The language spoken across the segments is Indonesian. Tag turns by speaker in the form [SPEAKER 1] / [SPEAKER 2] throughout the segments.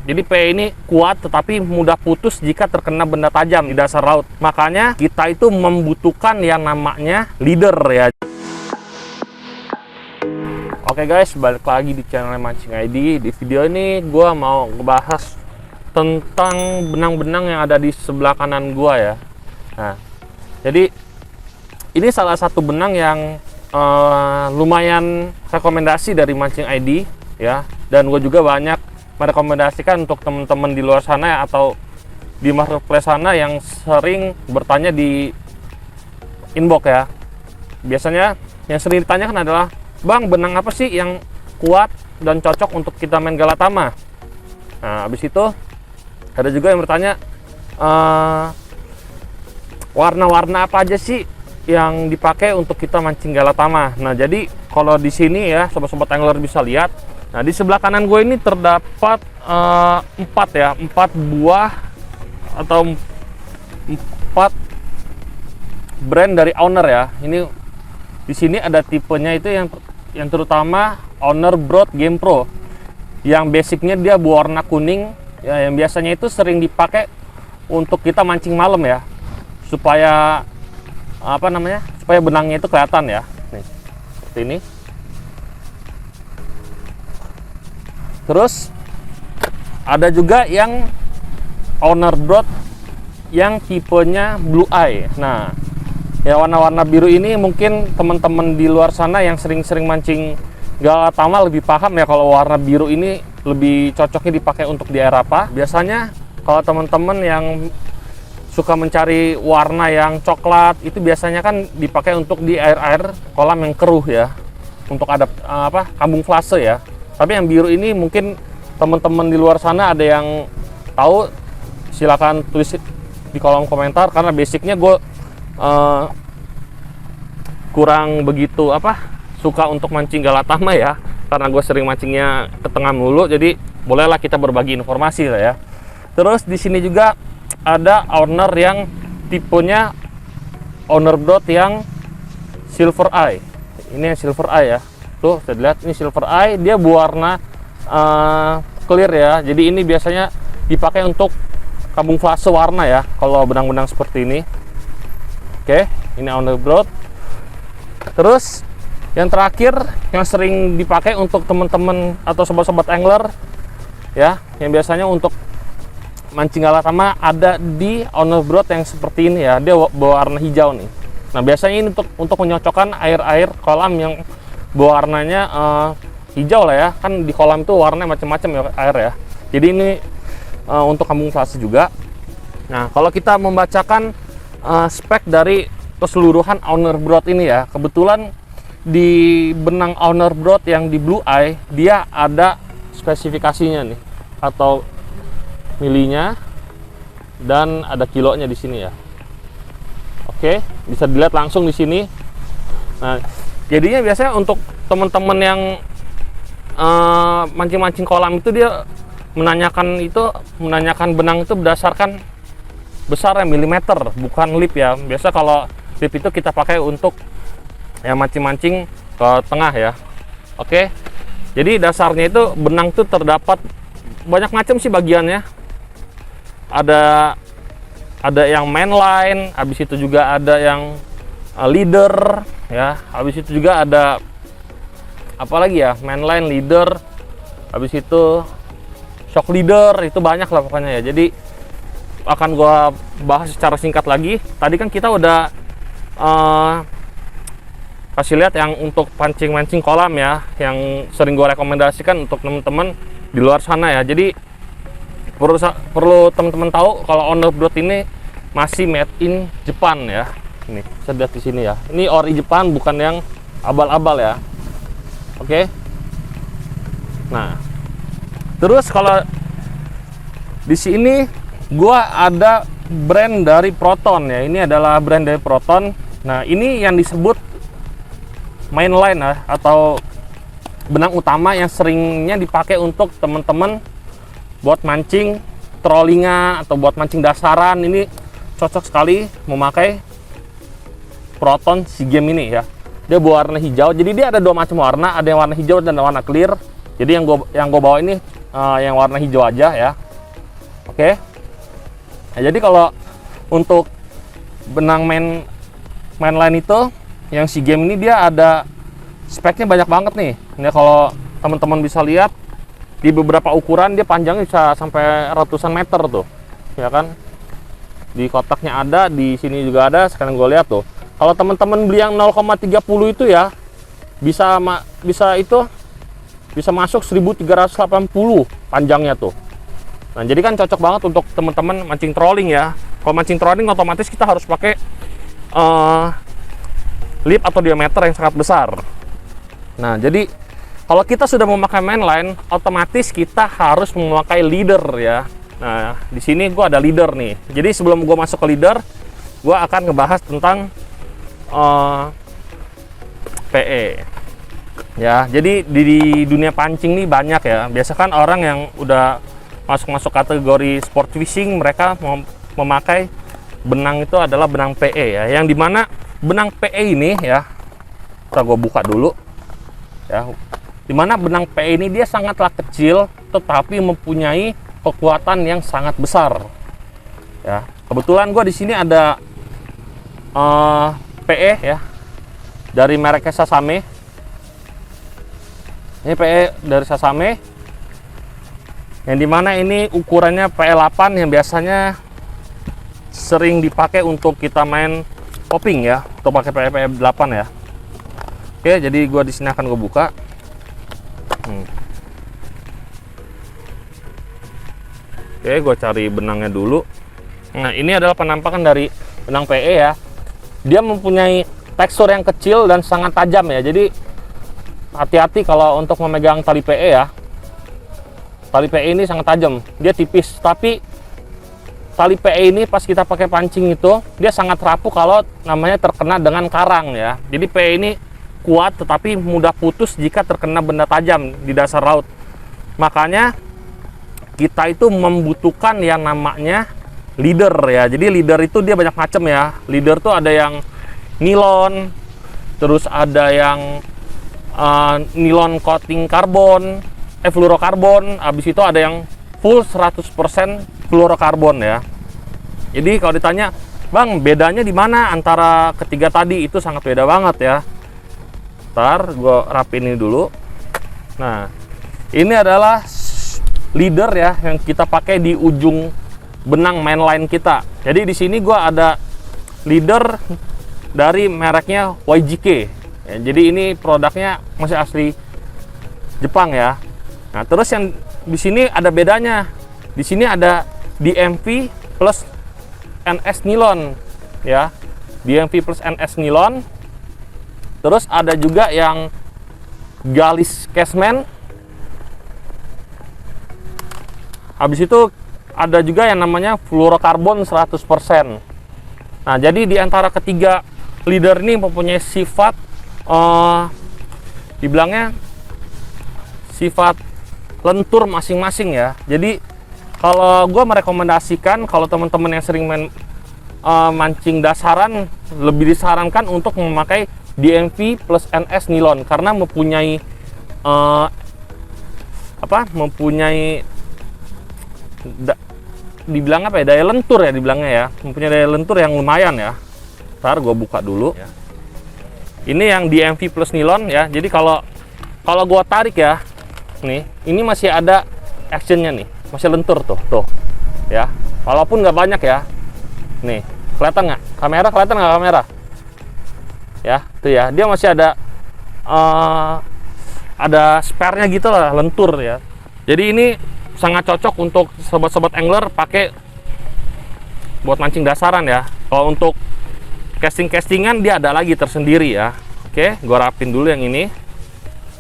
[SPEAKER 1] Jadi PE ini kuat tetapi mudah putus jika terkena benda tajam di dasar laut. Makanya kita itu membutuhkan yang namanya leader ya. Oke guys, balik lagi di channel Mancing ID. Di video ini gue mau ngebahas tentang benang-benang yang ada di sebelah kanan gue ya. Nah, jadi ini salah satu benang yang lumayan rekomendasi dari Mancing ID ya. Dan gue juga banyak merekomendasikan untuk teman-teman di luar sana ya, atau di marketplace sana yang sering bertanya di inbox ya. Biasanya yang sering ditanyakan adalah, Bang, benang apa sih yang kuat dan cocok untuk kita main Galatama? Nah, habis itu ada juga yang bertanya, warna-warna apa aja sih yang dipakai untuk kita mancing Galatama? Nah, jadi kalau di sini ya, sobat-sobat angler bisa lihat. Nah, di sebelah kanan gue ini terdapat 4 buah atau 4 brand dari Owner ya. Ini di sini ada tipenya itu yang terutama Owner Broad Game Pro. Yang basicnya dia berwarna kuning ya, yang biasanya itu sering dipakai untuk kita mancing malam ya. Supaya supaya benangnya itu kelihatan ya. Nih, seperti ini. Terus ada juga yang Owner Broad yang tipenya Blue Eye. Nah, ya warna-warna biru ini mungkin teman-teman di luar sana yang sering-sering mancing Galatama lebih paham ya, kalau warna biru ini lebih cocoknya dipakai untuk di air apa. Biasanya kalau teman-teman yang suka mencari warna yang coklat, itu biasanya kan dipakai untuk di air-air kolam yang keruh ya, untuk ada kambung flase ya. Tapi yang biru ini mungkin teman-teman di luar sana ada yang tahu, silakan tulis di kolom komentar, karena basicnya gue kurang begitu suka untuk mancing Galatama ya, karena gue sering mancingnya ke tengah mulu, jadi bolehlah kita berbagi informasi lah ya. Terus di sini juga ada Owner yang tipenya Owner Broad yang Silver Eye. Ini yang Silver Eye ya. Tuh, saya lihat ini Silver Eye, dia berwarna clear ya. Jadi ini biasanya dipakai untuk kambung flase warna ya, kalau benang-benang seperti ini. Oke, ini Owner Broad. Terus yang terakhir yang sering dipakai untuk teman-teman atau sobat-sobat angler ya, yang biasanya untuk mancing Galatama ada di Owner Broad yang seperti ini ya. Dia berwarna hijau nih. Nah, biasanya ini untuk menyocokkan air-air kolam yang warnanya hijau lah ya, kan di kolam itu warnanya macam-macam ya air ya. Jadi ini untuk kambung flase juga. Nah, kalau kita membacakan spek dari keseluruhan Owner Broad ini ya, kebetulan di benang Owner Broad yang di Blue Eye dia ada spesifikasinya nih, atau milinya, dan ada kilonya di sini ya. Oke, bisa dilihat langsung di sini. Nah, jadinya biasanya untuk teman-teman yang mancing-mancing kolam itu dia menanyakan benang itu berdasarkan besarnya milimeter, bukan lip ya. Biasa kalau lip itu kita pakai untuk ya mancing-mancing ke tengah ya. Oke, jadi dasarnya itu benang itu terdapat banyak macam sih bagiannya. Ada yang mainline, habis itu juga ada yang leader ya, habis itu juga ada apalagi ya, mainline, leader, habis itu shock leader, itu banyak lah pokoknya ya. Jadi akan gua bahas secara singkat lagi. Tadi kan kita udah kasih lihat yang untuk mancing kolam ya, yang sering gua rekomendasikan untuk teman-teman di luar sana ya. Jadi perlu teman-teman tahu kalau Owner Broad ini masih made in Jepang ya. Ini saya lihat di sini ya. Ini ori Jepang, bukan yang abal-abal ya. Oke. Nah, terus kalau di sini gua ada brand dari Proton ya. Ini adalah brand dari Proton. Nah, ini yang disebut mainline ya, atau benang utama yang seringnya dipakai untuk teman-teman buat mancing trollingan atau buat mancing dasaran. Ini cocok sekali memakai Proton SEA Games ini ya. Dia berwarna hijau. Jadi dia ada dua macam warna, ada yang warna hijau dan warna clear. Jadi yang gue bawa ini yang warna hijau aja ya. Oke. Nah, jadi kalau untuk benang mainline itu yang SEA Games ini dia ada speknya banyak banget nih. Ini kalau teman-teman bisa lihat di beberapa ukuran dia panjangnya bisa sampai ratusan meter tuh, ya kan? Di kotaknya ada, di sini juga ada. Sekarang gue lihat tuh. Kalau teman-teman beli yang 0,30 itu ya bisa masuk 1380 panjangnya tuh. Nah, jadi kan cocok banget untuk teman-teman mancing trolling ya. Kalau mancing trolling otomatis kita harus pakai lip atau diameter yang sangat besar. Nah, jadi kalau kita sudah memakai mainline, otomatis kita harus memakai leader ya. Nah, di sini gue ada leader nih. Jadi sebelum gue masuk ke leader, gue akan ngebahas tentang PE. Ya, jadi di dunia pancing nih banyak ya. Biasa kan orang yang udah masuk kategori sport fishing, mereka memakai benang itu adalah benang PE ya. Yang dimana benang PE ini ya, kita gue buka dulu ya. Dimana benang PE ini dia sangatlah kecil, tetapi mempunyai kekuatan yang sangat besar. Ya, kebetulan gue di sini ada PE ya dari merek Sasame. Ini PE dari Sasame, yang dimana ini ukurannya PE8 yang biasanya sering dipakai untuk kita main popping ya, atau pakai PE8 ya. Oke, jadi gue di sini akan gue buka. Oke, gue cari benangnya dulu. Nah, ini adalah penampakan dari benang PE ya. Dia mempunyai tekstur yang kecil dan sangat tajam ya. Jadi hati-hati kalau untuk memegang tali PE ya. Tali PE ini sangat tajam. Dia tipis, tapi tali PE ini pas kita pakai pancing itu dia sangat rapuh kalau namanya terkena dengan karang ya. Jadi PE ini kuat tetapi mudah putus jika terkena benda tajam di dasar laut. Makanya kita itu membutuhkan yang namanya leader ya. Jadi leader itu dia banyak macam ya. Leader tuh ada yang nilon, terus ada yang nilon coating karbon, fluorokarbon, habis itu ada yang full 100% fluorokarbon ya. Jadi kalau ditanya, "Bang, bedanya di mana antara ketiga tadi?" Itu sangat beda banget ya. Ntar gue rapin ini dulu. Nah, ini adalah leader ya yang kita pakai di ujung benang mainline kita. Jadi di sini gue ada leader dari mereknya YGK. Ya, jadi ini produknya masih asli Jepang ya. Nah, terus yang di sini ada bedanya. Di sini ada DMV plus NS nilon ya. DMV plus NS nilon. Terus ada juga yang Galis Cashman. Habis itu ada juga yang namanya fluorokarbon 100%. Nah, jadi di antara ketiga leader ini mempunyai sifat dibilangnya sifat lentur masing-masing ya. Jadi kalau gue merekomendasikan kalau teman-teman yang sering mancing dasaran, lebih disarankan untuk memakai DMV plus NS nilon karena mempunyai dibilang apa ya, daya lentur ya dibilangnya ya, mempunyai daya lentur yang lumayan ya. Ntar gue buka dulu ya. Ini yang DMV plus nilon ya. Jadi kalau gue tarik ya, nih ini masih ada actionnya nih, masih lentur tuh ya, walaupun nggak banyak ya. Nih kelihatan nggak kamera, kelihatan nggak kamera ya, tuh ya, dia masih ada spare-nya gitu lah, lentur ya. Jadi ini sangat cocok untuk sobat-sobat angler pakai buat mancing dasaran ya. Kalau untuk castingan dia ada lagi tersendiri ya. Oke, gue rapin dulu yang ini.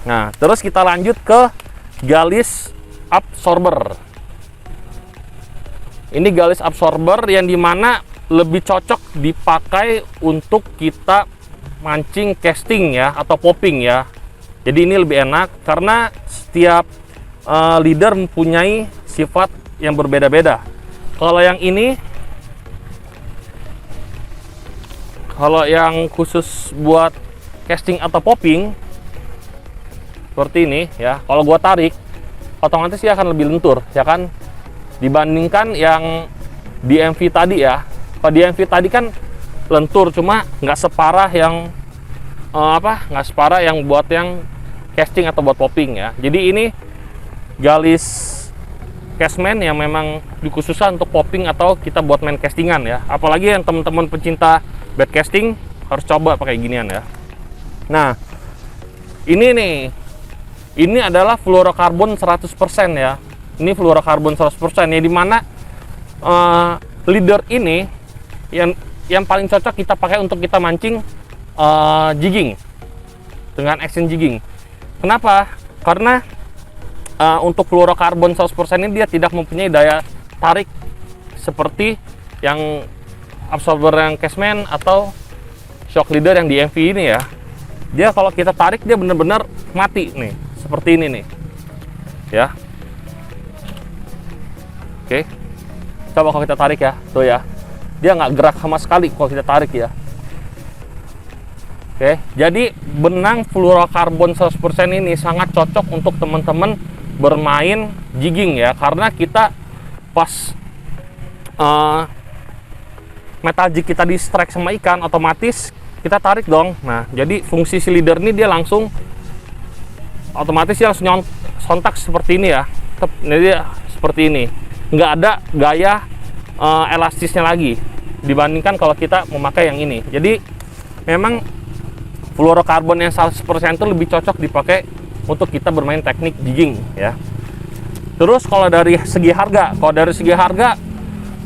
[SPEAKER 1] Nah, terus kita lanjut ke Galis Absorber. Ini Galis Absorber yang dimana lebih cocok dipakai untuk kita mancing casting ya, atau popping ya. Jadi ini lebih enak karena setiap leader mempunyai sifat yang berbeda-beda. Kalau yang ini, kalau yang khusus buat casting atau popping seperti ini ya, kalau gua tarik, otomatis dia akan lebih lentur, ya kan, dibandingkan yang DMV tadi ya. Kalau DMV tadi kan lentur, cuma nggak separah yang nggak separah yang buat yang casting atau buat popping ya. Jadi ini galis cashman yang memang dikhususkan untuk popping atau kita buat main castingan ya. Apalagi yang teman-teman pecinta bed casting harus coba pakai ginian ya. Nah, ini nih, ini adalah fluorokarbon 100% ya. Ini fluorokarbon 100% ya, dimana leader ini yang paling cocok kita pakai untuk kita mancing jigging dengan action jigging. Kenapa? Karena untuk fluorokarbon 100% ini dia tidak mempunyai daya tarik seperti yang absorber yang cashman atau shock leader yang DMV ini ya. Dia kalau kita tarik dia benar-benar mati nih, seperti ini nih ya. Oke, coba kalau kita tarik ya, tuh ya, dia nggak gerak sama sekali kalau kita tarik ya. Oke, jadi benang fluorokarbon 100% ini sangat cocok untuk teman-teman bermain jigging ya, karena kita pas metal jig kita di strike sama ikan, otomatis kita tarik dong. Nah, jadi fungsi si leader ini dia langsung otomatis dia langsung sontak seperti ini ya. Ini dia seperti ini, nggak ada gaya elastisnya lagi dibandingkan kalau kita memakai yang ini. Jadi memang fluorokarbon yang 100% itu lebih cocok dipakai untuk kita bermain teknik jigging ya. Terus kalau dari segi harga,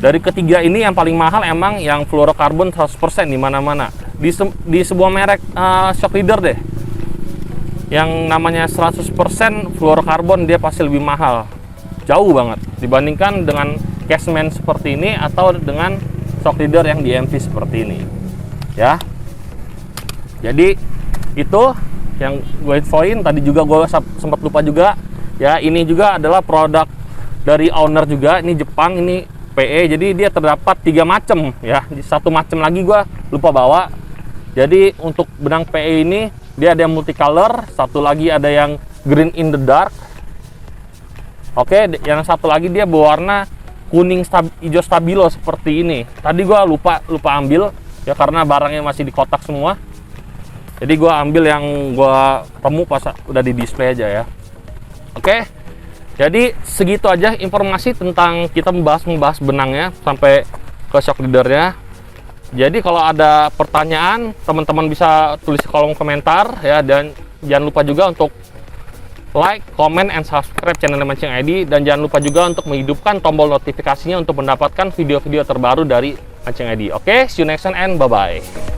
[SPEAKER 1] dari ketiga ini yang paling mahal emang yang fluorokarbon 100% di mana-mana. Di sebuah merek shock leader deh, yang namanya 100% fluorokarbon dia pasti lebih mahal, jauh banget dibandingkan dengan cashman seperti ini atau dengan shock leader yang DMV seperti ini ya. Jadi itu yang gue infoin. Tadi juga gue sempat lupa juga ya, ini juga adalah produk dari owner juga, ini Jepang, ini PE. Jadi dia terdapat 3 macam ya, satu macam lagi gue lupa bawa. Jadi untuk benang PE ini dia ada yang multicolor, satu lagi ada yang green in the dark. Oke, yang satu lagi dia berwarna kuning hijau stabilo seperti ini. Tadi gue lupa ambil ya, karena barangnya masih di kotak semua. Jadi gue ambil yang gue ketemu pas udah di display aja ya. Oke, jadi segitu aja informasi tentang kita membahas benangnya sampai ke shock leadernya. Jadi kalau ada pertanyaan, teman-teman bisa tulis di kolom komentar ya, dan jangan lupa juga untuk like, comment, and subscribe channel Mancing ID, dan jangan lupa juga untuk menghidupkan tombol notifikasinya untuk mendapatkan video-video terbaru dari Mancing ID. Oke, see you next time and bye-bye.